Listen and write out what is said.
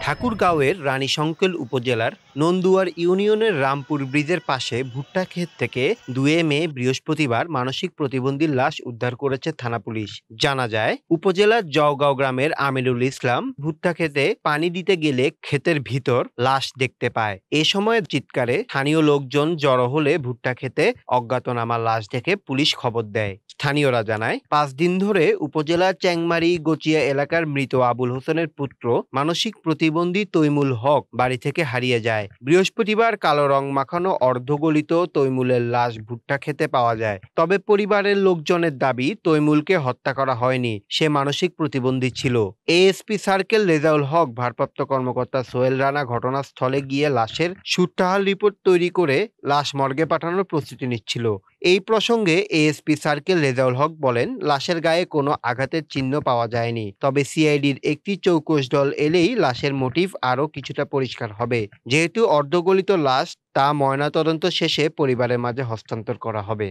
ঠাকুরগাঁওয়ের রানীশংকৈল উপজেলার নন্দুয়ার ইউনিয়নের রামপুর ব্রিজের পাশে ভুট্টা ক্ষেত থেকে 2 মে বৃহস্পতিবার মানসিক প্রতিবন্ধীর লাশ উদ্ধার করেছে থানা পুলিশ। জানা যায়, উপজেলার জওগাঁও গ্রামের আমিনুল ইসলাম ভুট্টা ক্ষেতে পানি দিতে গেলে ক্ষেতের ভিতর লাশ দেখতে পায়। এ সময় চিৎকারে স্থানীয় লোকজন জড়ো হলে ভুট্টা ক্ষেতে অজ্ঞাতনামা লাশ দেখে পুলিশ খবর দেয়। স্থানীয়রা জানায়, 5 দিন ধরে উপজেলার চ্যাংমারি গচিয়া এলাকার মৃত আবুল হোসেনের পুত্র মানসিক প্রতিবন্ধী তৈমুল হক বাড়ি থেকে হারিয়ে যায়। বৃহস্পতিবার কালো রং মাখানো অর্ধগলিত তৈমুলের লাশ ভুট্টা খেতে পাওয়া যায়। তবে পরিবারের লোকজনের দাবি, তৈমুলকে হত্যা করা হয়নি, সে মানসিক প্রতিবন্ধী ছিল। এএসপি সার্কেল রেজাউল হক ভারপ্রাপ্ত কর্মকর্তা সোহেল রানা ঘটনাস্থলে গিয়ে লাশের সুরতহাল রিপোর্ট তৈরি করে লাশ মর্গে পাঠানোর প্রস্তুতি নিচ্ছিল। এই প্রসঙ্গে এএসপি সার্কেল রেজাউল হক বলেন, লাশের গায়ে কোনো আঘাতের চিহ্ন পাওয়া যায়নি, তবে সিআইডির একটি চৌকস দল এলেই লাশের মোটিভ আরও কিছুটা পরিষ্কার হবে। যেহেতু অর্ধগলিত লাশ, তা ময়নাতদন্ত শেষে পরিবারের মাঝে হস্তান্তর করা হবে।